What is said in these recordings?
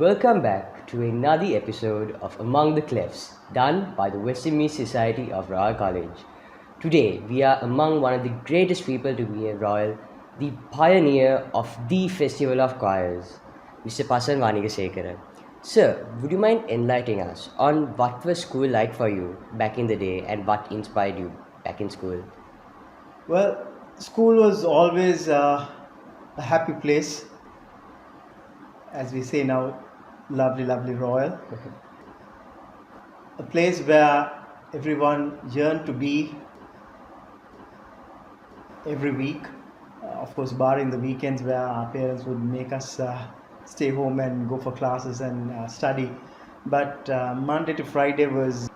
Welcome back to another episode of Among the Clefs, done by the Western Society of Royal College. Today, we are among one of the greatest people to be a Royal, the pioneer of the Festival of Choirs, Mr. Pasan Wanigesekara. Sir, would you mind enlightening us on what was school like for you back in the day and what inspired you back in school? Well, school was always a happy place, as we say now, lovely, lovely royal. A place where everyone yearned to be every week. Of course, barring the weekends where our parents would make us stay home and go for classes and study. But Monday to Friday was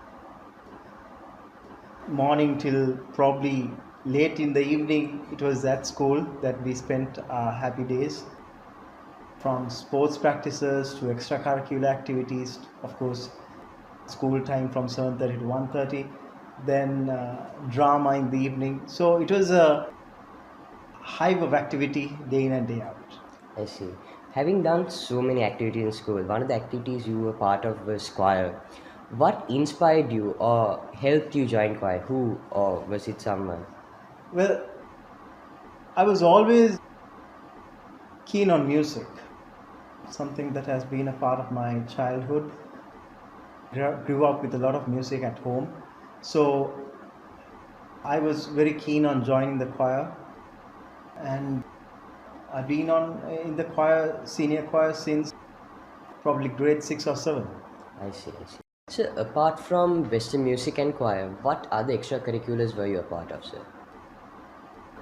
morning till probably late in the evening. It was at school that we spent our happy days. From sports practices to extracurricular activities, of course, school time from 7:30 to 1:30, then drama in the evening. So it was a hive of activity day in and day out. I see. Having done so many activities in school, one of the activities you were part of was choir. What inspired you or helped you join choir? Who or was it someone? Well, I was always keen on music, something that has been a part of my childhood. Grew up with a lot of music at home, so I was very keen on joining the choir, and I've been in the choir, senior choir, since probably grade 6 or 7. I see, I see. So, apart from Western music and choir, what other extracurriculars were you a part of, sir?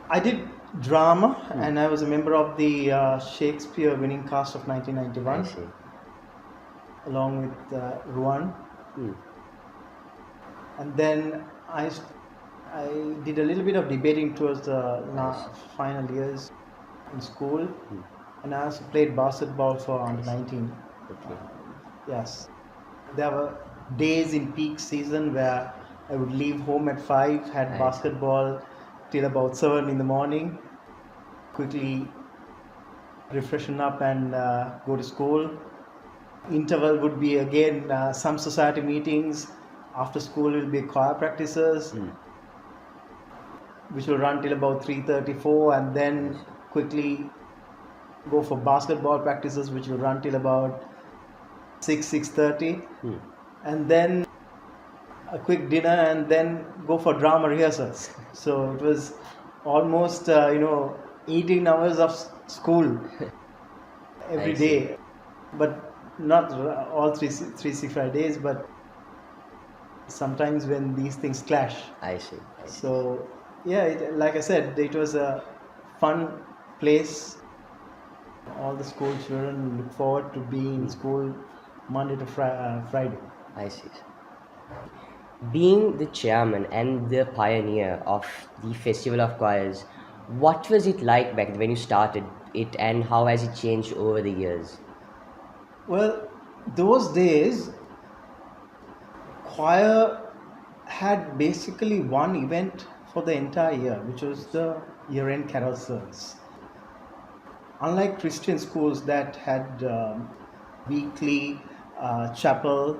I did drama, and I was a member of the Shakespeare winning cast of I 1991, see. along with Ruan. And then I did a little bit of debating towards the final years in school, and I also played basketball for under 19. Okay. Yes, there were days in peak season where I would leave home at 5, had Nice. basketball till about 7 in the morning, quickly refreshen up and go to school. Interval would be again some society meetings. After school will be choir practices, which will run till about 3:34, and then quickly go for basketball practices, which will run till about 6:30, and then a quick dinner, and then go for drama rehearsals. So it was almost 18 hours of school every I see. day, but not all 365 days, but sometimes when these things clash. I see. I see. So yeah, like I said, it was a fun place. All the school children look forward to being in school Monday to Friday. I see. Being the chairman and the pioneer of the Festival of Choirs, what was it like back when you started it and how has it changed over the years? Well, those days, choir had basically one event for the entire year, which was the year-end carol service. Unlike Christian schools that had weekly chapel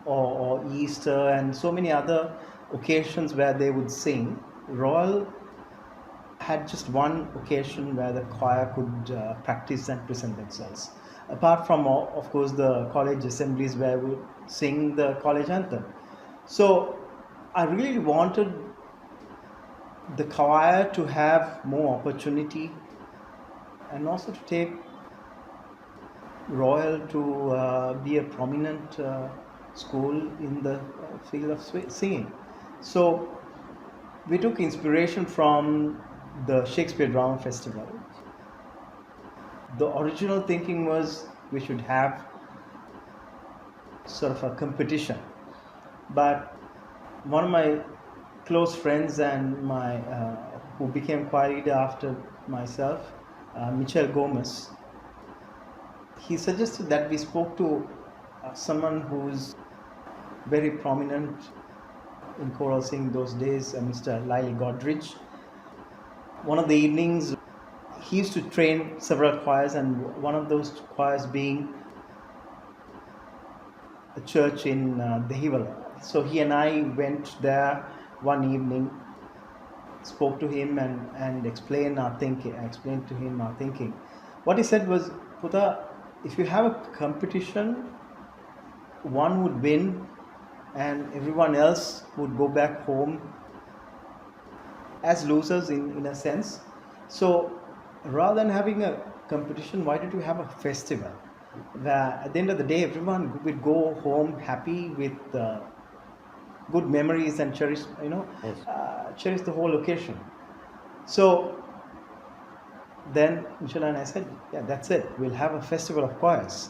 or Easter and so many other occasions where they would sing, Royal had just one occasion where the choir could practice and present themselves. Apart from, of course, the college assemblies where we would sing the college anthem. So I really wanted the choir to have more opportunity and also to take Royal to be a prominent school in the field of singing. So we took inspiration from the Shakespeare Drama Festival. The original thinking was we should have sort of a competition, but one of my close friends and my who became choir leader after myself, Michel Gomez, he suggested that we spoke to someone who's very prominent in choral singing those days, Mr. Lyle Godridge. One of the evenings, he used to train several choirs, and one of those choirs being a church in Dehiwala. So he and I went there one evening, spoke to him and explained our thinking. I explained to him our thinking. What he said was, Puta, if you have a competition, one would win and everyone else would go back home as losers in a sense. So rather than having a competition, why don't you have a festival? Where at the end of the day, everyone would go home happy with good memories and cherish, Yes. cherish the whole occasion. So then Michelle and I said, yeah, that's it. We'll have a festival of choirs.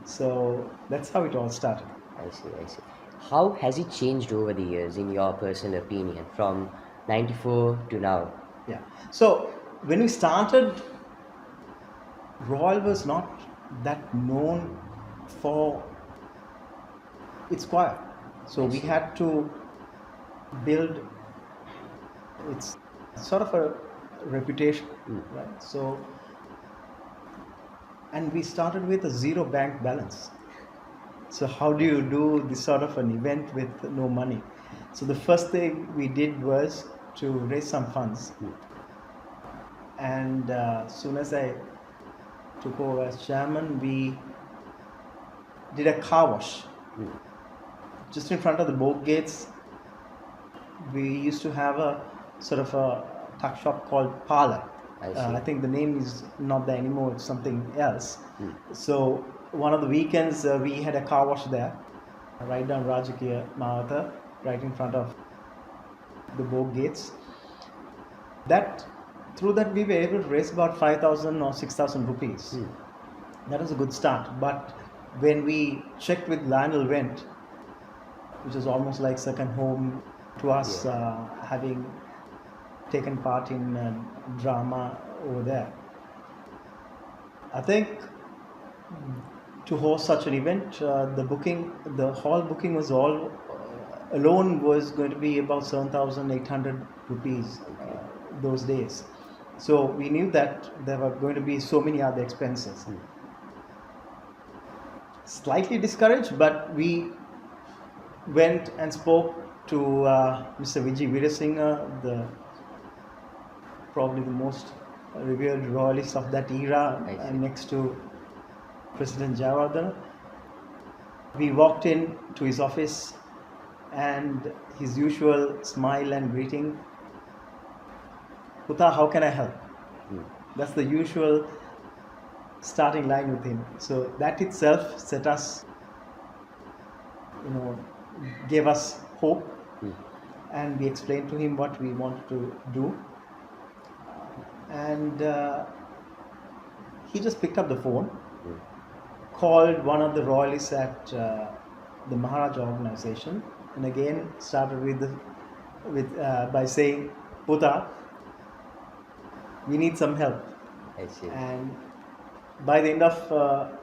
So that's how it all started. I see, I see. How has it changed over the years, in your personal opinion, from 94 to now? Yeah. So when we started, Royal was not that known for its choir. So I we see. had to build its sort of a reputation, right? So, and we started with a zero bank balance. So how do you do this sort of an event with no money? So the first thing we did was to raise some funds. And soon as I took over as chairman, we did a car wash just in front of the boat gates. We used to have a sort of a tuck shop called Parlor. I see. I think the name is not there anymore, it's something else. So one of the weekends we had a car wash there, right down Rajakiya Mahata, right in front of the boat gates. Through that we were able to raise about 5,000 or 6,000 rupees. That was a good start. But when we checked with Lionel Went, which is almost like second home to us, having taken part in drama over there, I think to host such an event, the hall booking was all alone was going to be about 7,800 rupees those days. So we knew that there were going to be so many other expenses. Slightly discouraged, but we went and spoke to Mr. Vijay Veerasinghe, probably the most revered royalist of that era, next to President Jayawardena. We walked in to his office and his usual smile and greeting, Puta, how can I help? That's the usual starting line with him. So that itself set us, gave us hope, and we explained to him what we wanted to do. And he just picked up the phone, called one of the royalists at the Maharaja organization, and again started by saying, Puta, we need some help. I see. And by the end of a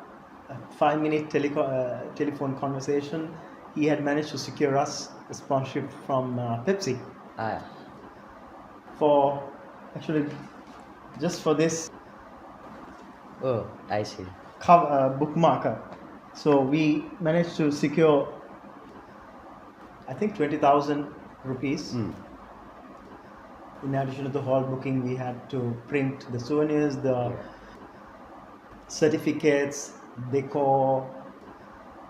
5-minute telephone conversation, he had managed to secure us a sponsorship from Pepsi for actually just for this Oh, I see. bookmarker. So we managed to secure, I think, 20,000 rupees. In addition to the hall booking, we had to print the souvenirs, the certificates, decor,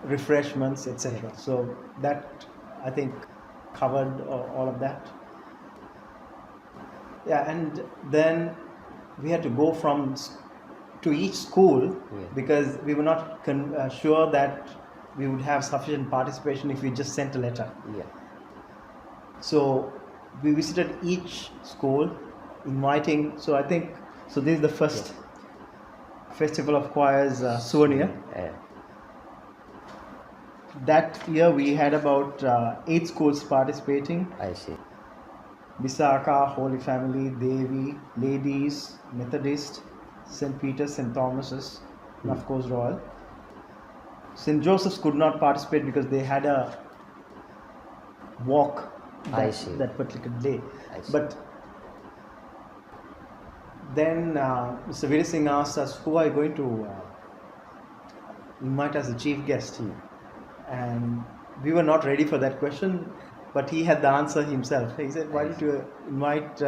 refreshments, etc. So that, I think, covered all of that. Yeah, and then we had to go to each school because we were not sure that we would have sufficient participation if we just sent a letter. So we visited each school, inviting. So I think this is the first Festival of Choirs souvenir. That year we had about 8 schools participating. I see. Visakha, Holy Family, Devi, Ladies, Methodist, St. Peter's, St. Thomas's, and of course Royal. St. Joseph's could not participate because they had a walk that particular day. But then Mr. Veerasinghe asked us, who are you going to invite as the chief guest? and we were not ready for that question, but he had the answer himself. He said, "Why I don't see. you invite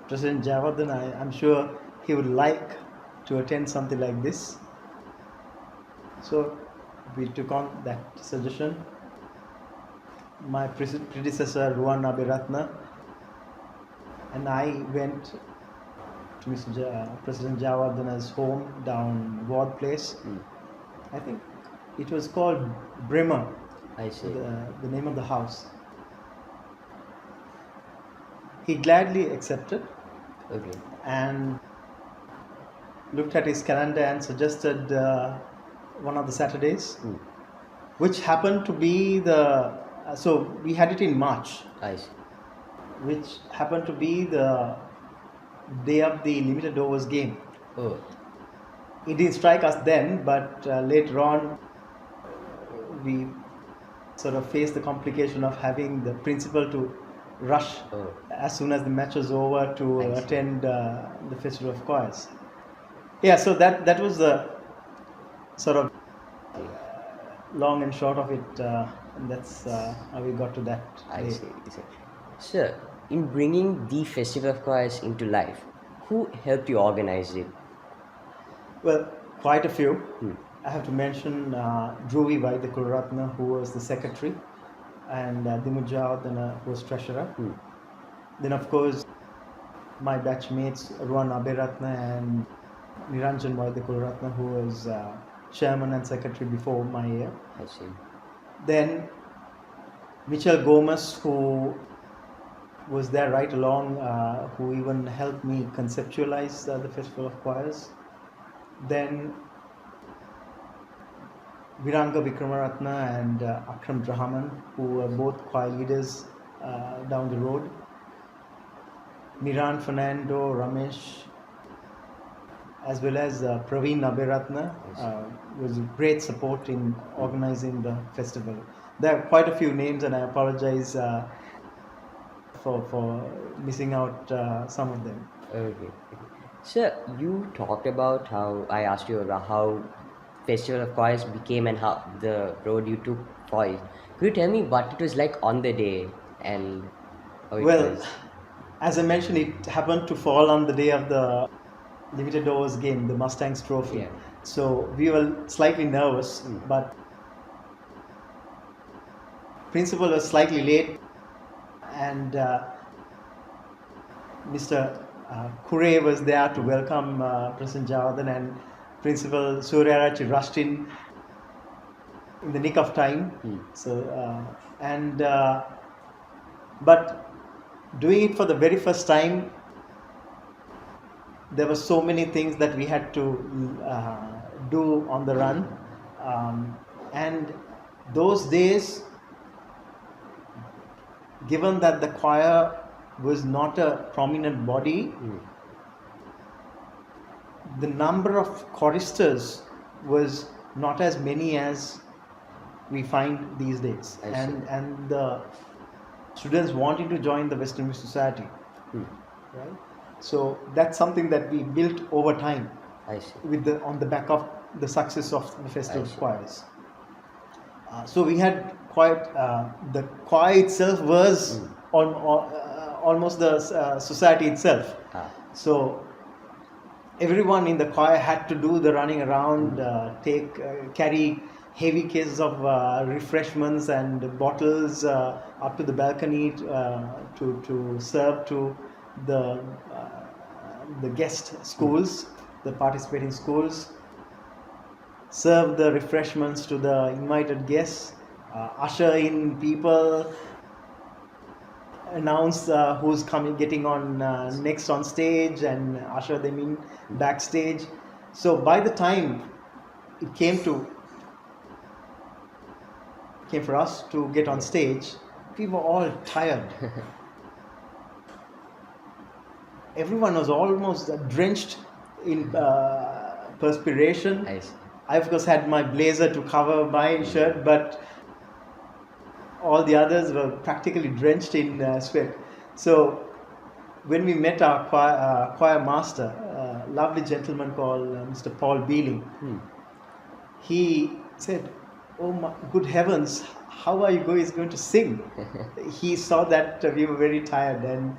President Javadan? I'm sure he would like to attend something like this." So we took on that suggestion. My predecessor Ruan Abiratna and I went to Mr. President Javardhana's home down Ward Place. I think it was called Bremer, I see. the name of the house. He gladly accepted Okay. and looked at his calendar and suggested one of the Saturdays, which happened to be so we had it in March, I see. which happened to be the day of the limited overs game. Oh, It didn't strike us then, but later on we sort of faced the complication of having the principal to rush Oh. as soon as the match was over to I see. attend the Festival of Choirs. Yeah, so that was the sort of long and short of it, and that's how we got to that I day. see. I see. Sir, in bringing the Festival of Choirs into life, who helped you organize it? Well, quite a few. I have to mention Dhruvi Vaidyakulatna, who was the secretary, and Dimujad, who was treasurer. Then, of course, my batchmates Ruan Abiratna and Niranjan Vaidyakulatna, who was chairman and secretary before my year. I see. Then Michel Gomez, who was there right along, who even helped me conceptualize the Festival of Choirs. Then Viranga Vikramaratna and Akram Drahaman, who were both choir leaders down the road. Miran Fernando, Ramesh, as well as Praveen Abiratna was great support in organizing the festival. There are quite a few names, and I apologize for missing out some of them. Okay. Sir, you talked about how I asked you about how Festival of Choirs became and how the road you took for it. Could you tell me what it was like on the day and how it Well, was? as I mentioned, it happened to fall on the day of the limited overs game, the Mustangs Trophy. Yeah. So we were slightly nervous, but principal was slightly late, and Mr. Kure was there to welcome President Javardhan, and Principal Suryarachi rushed in the nick of time. So but doing it for the very first time, there were so many things that we had to do on the run, and those days, given that the choir was not a prominent body, the number of choristers was not as many as we find these days, I see. and the students wanting to join the Western Music Society, right? So that's something that we built over time I see. on the back of the success of the Festival I of see. Choirs. So we had quite the choir itself was almost the society itself. So everyone in the choir had to do the running around, carry heavy cases of refreshments and bottles up to the balcony to serve to the guest schools, the participating schools. Serve the refreshments to the invited guests, usher in people, announce who's getting on next on stage, and usher them in backstage. So by the time it came for us to get on stage, we were all tired. Everyone was almost drenched in perspiration. I see. I of course had my blazer to cover my shirt, but all the others were practically drenched in sweat. So when we met our choir master, a lovely gentleman called Mr. Paul Beeling, he said, oh my good heavens, how are you going to sing? He saw that we were very tired, and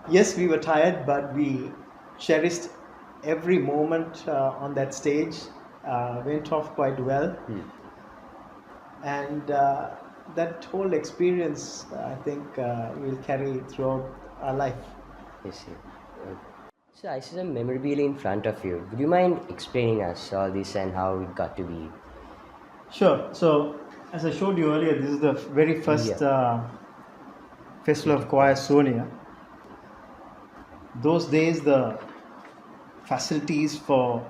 yes, we were tired, but we cherished every moment on that stage. Went off quite well, and that whole experience, I think, we'll carry throughout our life. I see. So I see some memorabilia in front of you. Would you mind explaining us all this and how it got to be? Sure. So, as I showed you earlier, this is the very first Festival of Choir Sonia. Those days, the facilities for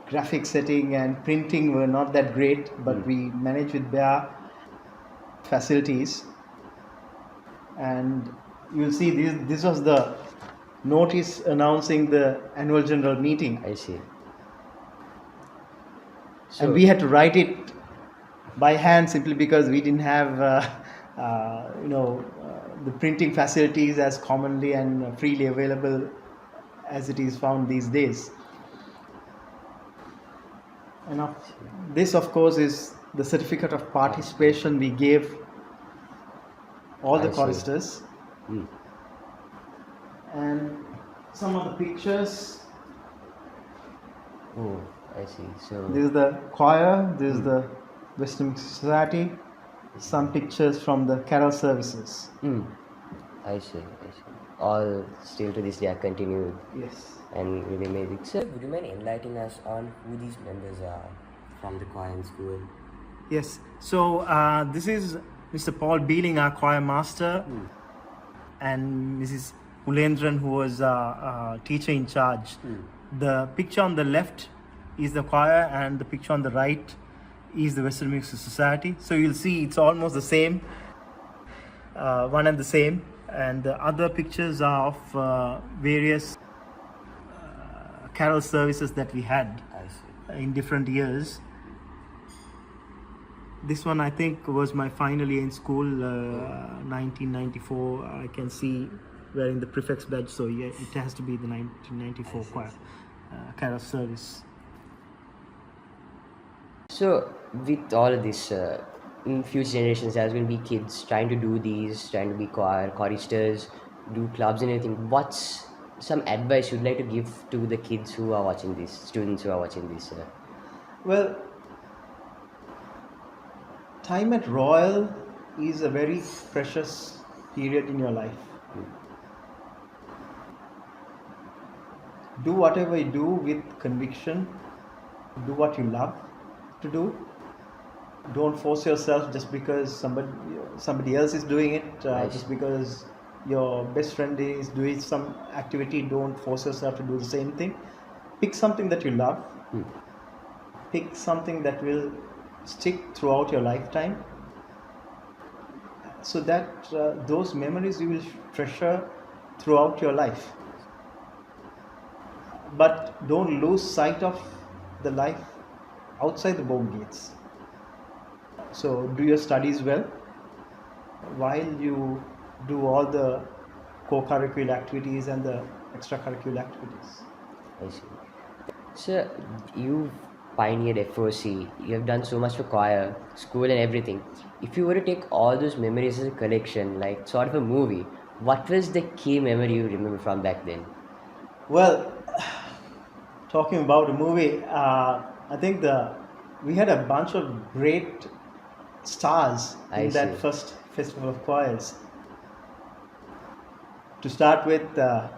graphic setting and printing were not that great, but we managed with bare facilities. And you'll see this was the notice announcing the annual general meeting. I see. And we had to write it by hand simply because we didn't have the printing facilities as commonly and freely available as it is found these days. And this, of course, is the certificate of participation we gave all the choristers. And some of the pictures. Oh, I see. So this is the choir, this is the Western Society, some pictures from the carol services. I see. All still to this day are continued. Yes. And really amazing. Sir, would you mind enlightening us on who these members are from the choir and school? Yes. So this is Mr. Paul Beeling, our choir master, and Mrs. Ulendran, who was teacher in charge. The picture on the left is the choir, and the picture on the right is the Western Music Society. So you'll see it's almost the same, one and the same. And the other pictures are of various carol services that we had in different years. This one, I think, was my final year in school, 1994. I can see wearing the prefix badge, so yeah, it has to be the 1994 choir carol service. So, with all of this, in future generations, there's going to be kids trying to do these, trying to be choristers, do clubs and everything. What's some advice you'd like to give to the kids who are watching this, students who are watching this? Well, time at Royal is a very precious period in your life. Do whatever you do with conviction. Do what you love to do. Don't force yourself just because somebody else is doing it. Just because your best friend is doing some activity, don't force yourself to do the same thing. Pick something that you love. Pick something that will stick throughout your lifetime, so that those memories you will treasure throughout your life. But don't lose sight of the life outside the home gates. So do your studies well while you do all the co-curricular activities and the extracurricular activities. I see. So, you've pioneered FOC, you have done so much for choir, school and everything. If you were to take all those memories as a collection, like sort of a movie, what was the key memory you remember from back then? Well, talking about a movie, I think we had a bunch of great stars in that first Festival of Choirs. To start with,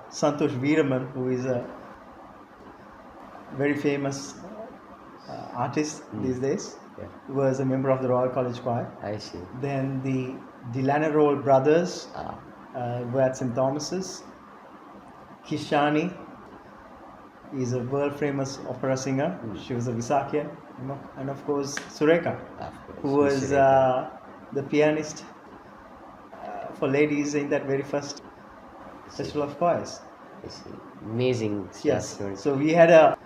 Santosh Veeraman, who is a very famous artist these days, was a member of the Royal College Choir. I see. Then the Delaney brothers were at St. Thomas's. Kishani is a world famous opera singer. She was a Visakhyan. And of course Sureka, who was the pianist for ladies in that very first Festival of Choirs. Amazing. Yes. So we had a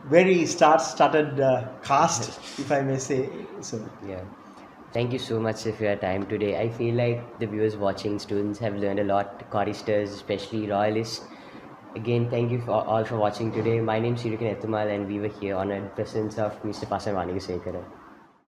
very star-studded cast, if I may say so. Yeah. Thank you so much for your time today. I feel like the viewers watching, students have learned a lot, choristers, especially royalists. Again, thank you for all for watching today. My name is Sirikan Ethumal and we were here on a presence of Mr. Pasan Wanigesekara.